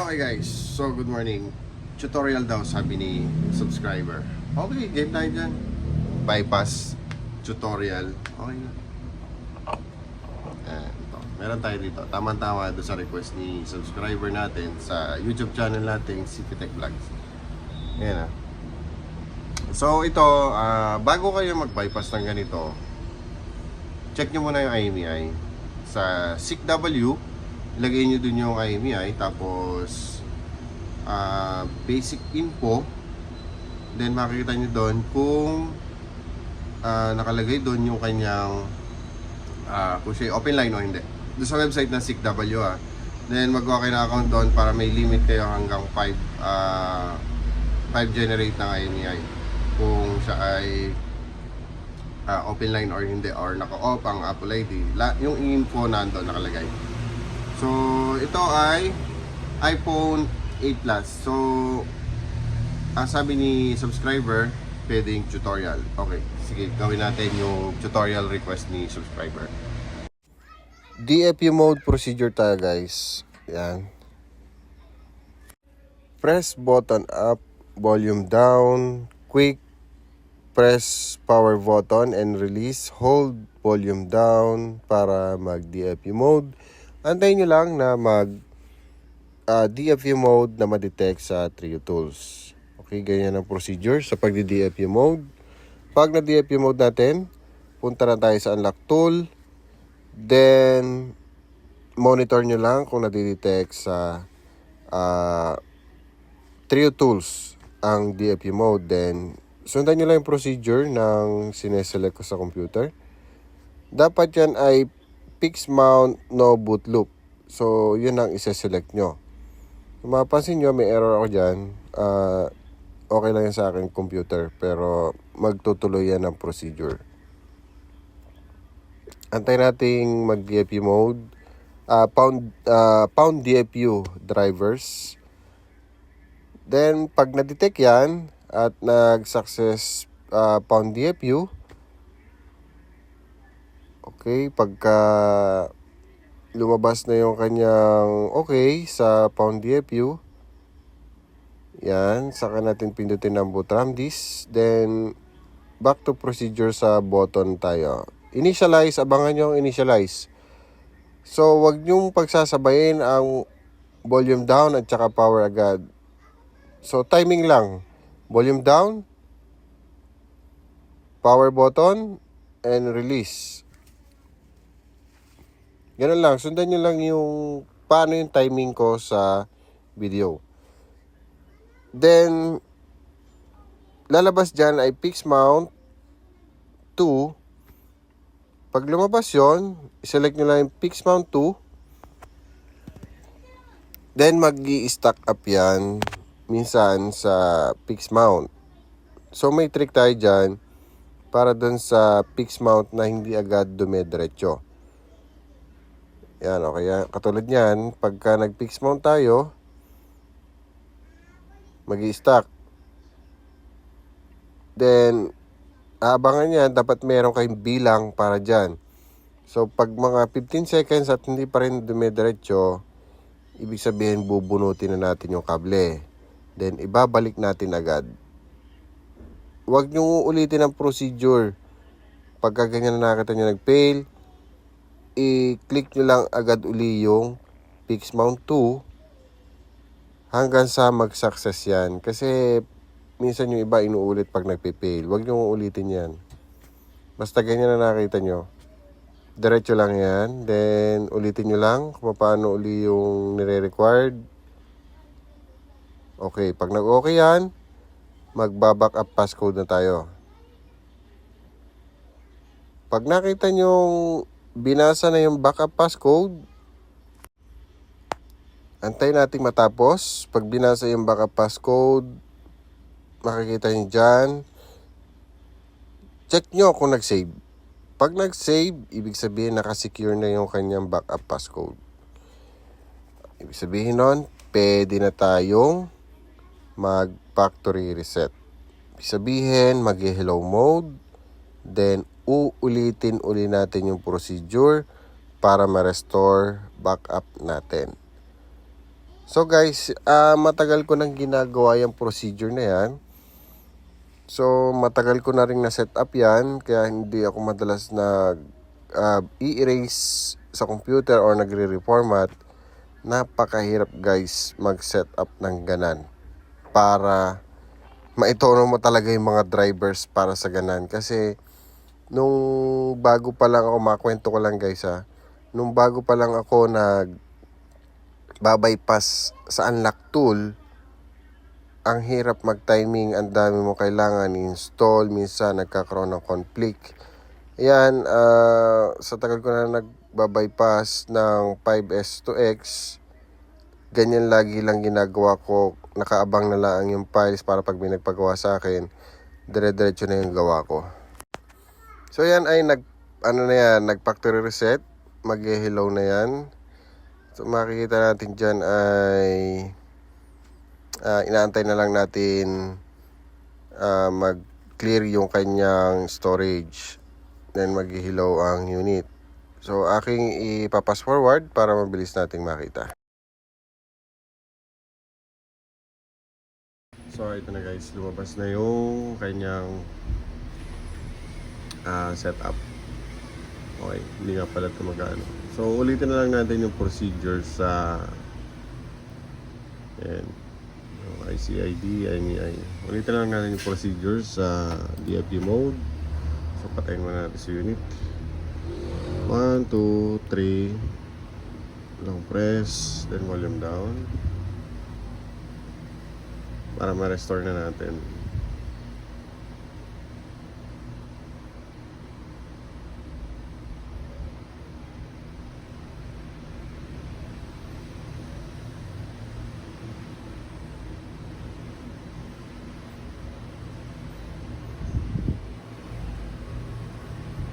Okay guys, so good morning. Tutorial daw sabi ni subscriber. Okay, game tayo dyan. Bypass tutorial. Okay na. Ito. Meron tayo dito. Tama-tama doon sa request ni subscriber natin sa YouTube channel natin, CPTech Vlogs. Ayan na. So ito, bago kayo mag-bypass ng ganito, check nyo muna yung IMEI. Sa SICW, ilagay nyo dun yung IMEI, tapos basic info, then makikita nyo dun kung nakalagay dun yung kanyang kung siya open line o hindi doon sa website ng SICW. Then magawa kayo ng account doon para may limit kayo hanggang 5 generate ng IMEI kung siya ay open line or hindi, or naka-off ang Apple ID. Yung info nandun nakalagay. So ito ay iPhone 8 Plus. So sabi ni subscriber, pwedeng tutorial. Okay, sige, gawin natin yung tutorial request ni subscriber. DFU mode procedure tayo guys. Yan. Press button up, volume down, quick press power button and release, hold volume down para mag DFU mode. Antayin nyo lang na mag DFU mode na ma-detect sa Trio Tools. Okay, ganyan ang procedure sa pag-DFU mode. Pag na-DFU mode natin, punta na tayo sa unlock tool. Then monitor nyo lang kung na-detect sa Trio Tools ang DFU mode. Then sundan nyo lang yung procedure ng sineselect ko sa computer. Dapat yan ay fixed mount, no boot loop. So yun ang isa-select nyo. Kung mapapansin nyo, may error ako dyan. Okay lang yan sa aking computer, pero magtutuloy yan ang procedure. Antay nating mag-DFU mode. Pound DFU drivers. Then pag na-detect yan at nag-success pound DFU, okay, pagka lumabas na yung kanyang okay sa pound DFU, yan, saka natin pindutin ang boot RAM disk. Then back to procedure sa button tayo. Initialize, abangan nyo ang initialize. So wag nyong pagsasabayin ang volume down at saka power agad. So timing lang. Volume down, power button, and release. Ganun lang. Sundan nyo lang yung paano yung timing ko sa video. Then lalabas dyan ay fixed mount 2. Pag lumabas yon, select nyo lang yung fixed mount 2. Then mag-i-stack up yan minsan sa fixed mount. So may trick tayo dyan para dun sa fixed mount na hindi agad dumediretso. Yan, okay. Katulad yan, pagka nag-fixed mount tayo, mag-i-stack. Then aabangan yan, dapat meron kayong bilang para dyan. So pag mga 15 seconds at hindi pa rin dumediretso, ibig sabihin bubunutin na natin yung kable. Then ibabalik natin agad. Huwag nyo ulitin ang procedure. Pagka ganyan na nakita nyo nag-fail, i-click nyo lang agad uli yung fixed mount 2 hanggang sa mag-success yan. Kasi minsan yung iba inuulit pag nagpe-fail. Huwag nyo ulitin yan. Basta ganyan na nakita nyo, diretso lang yan. Then ulitin nyo lang kung paano uli yung nire-required. Okay, pag nag-okay yan, magbaback up passcode na tayo. Pag nakita nyo binasa na yung backup passcode, antayin natin matapos. Pag binasa yung backup passcode, makikita nyo dyan. Check nyo kung nag-save. Pag nag-save, ibig sabihin nakasecure na yung kanyang backup passcode. Ibig sabihin nun, pwede na tayong mag-factory reset. Ibig sabihin, mag-hello mode. Then, uulitin uli natin yung procedure para ma-restore backup natin. So guys, matagal ko nang ginagawa yung procedure na yan. So matagal ko na rin na-set up yan, kaya hindi ako madalas i-erase sa computer or nagre-reformat. Napakahirap guys mag-set up ng ganan para maitono mo talaga yung mga drivers para sa ganan. Kasi nung bago pa lang ako, makwento ko lang guys nung bago pa lang ako babypass sa unlock tool, ang hirap mag-timing, ang dami mo kailangan install, minsan nagkakaroon ng conflict. Yan, sa tagal ko na nagbabypass ng 5S to X, ganyan lagi lang ginagawa ko, nakaabang na lang yung files para pag may nagpagawa sa akin, dire-diretso na yung gawa ko. So yan ay nag-factory reset, mag-hello na yan. So makikita natin dyan ay inaantay na lang natin mag-clear yung kanyang storage. Then mag-hello ang unit. So aking ipapass forward para mabilis nating makita. So ito na guys, lumabas na yung kanyang setup. Okay, hindi nga pala ito mag-ano. So ulitin na lang natin yung procedure sa ICID, IMEI. Ulitin na lang natin yung procedure sa DFD mode. So patayin muna natin sa unit. 1, 2, 3. Long press, then volume down para ma-restore na natin.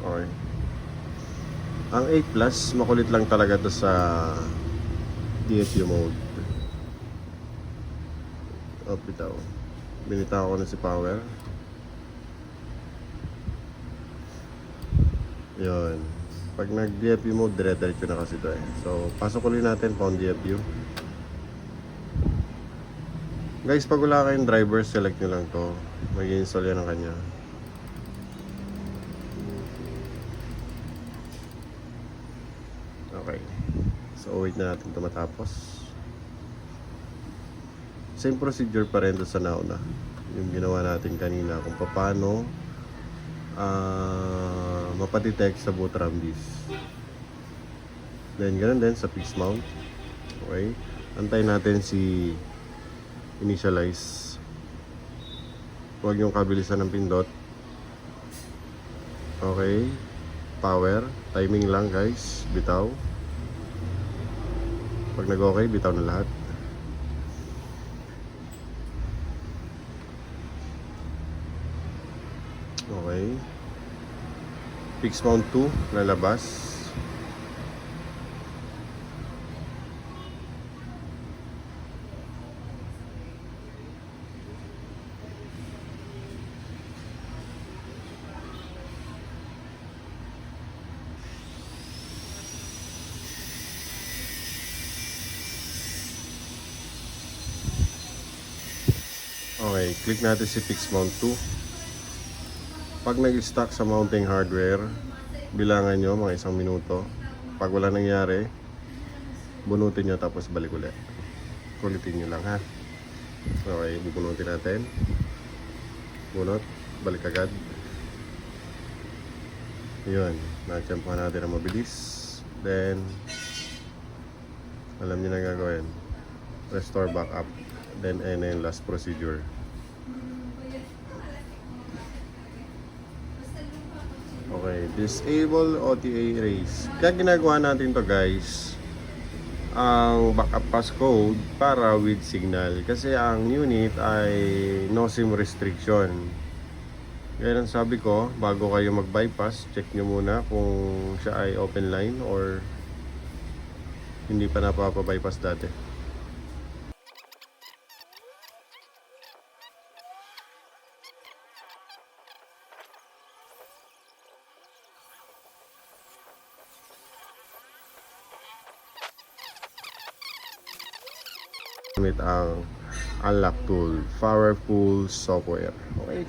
Okay. Ang 8 Plus, makulit lang talaga to sa DFU mode. Bitaw. Binitaw ko na si power. Yun. Pag nag-DFU mode, dire-diretso na kasi to eh. So, pasok ulit natin found DFU. Guys, pag wala kayong driver, select nyo lang to. Mag-install yan ng kanya. Okay. So, wait na natin ito matapos. Same procedure pa rin doon sa nauna. Yung ginawa natin kanina kung paano mapadetect sa boot ramps. Then, ganun din sa fixed mount. Okay. Antayin natin si initialize. Huwag yung kabilisan ng pindot. Okay. Power. Timing lang guys. Bitaw. Pag nag-okay, bitaw na lahat. Okay. Fixed mount 2, lalabas. Okay, click natin si fixed mount 2. Pag nag-stuck sa mounting hardware, bilangan nyo mga 1 minuto. Pag wala nangyari, bunutin nyo tapos balik ulit. Kulitin nyo lang ha. Okay, bubunutin natin. Bunot, balik agad. Yun, na-champuhan natin ang mabilis. Then, alam nyo na gagawin. Restore backup. Then, ayun na yung last procedure. Okay, disable OTA erase. Kaya ginagawa natin to guys, ang backup passcode para with signal. Kasi ang unit ay no SIM restriction. Kaya ang sabi ko, bago kayo mag-bypass, check nyo muna kung siya ay open line or hindi pa napapa-bypass dati. gamit ang unlock tool, powerful software. Okay.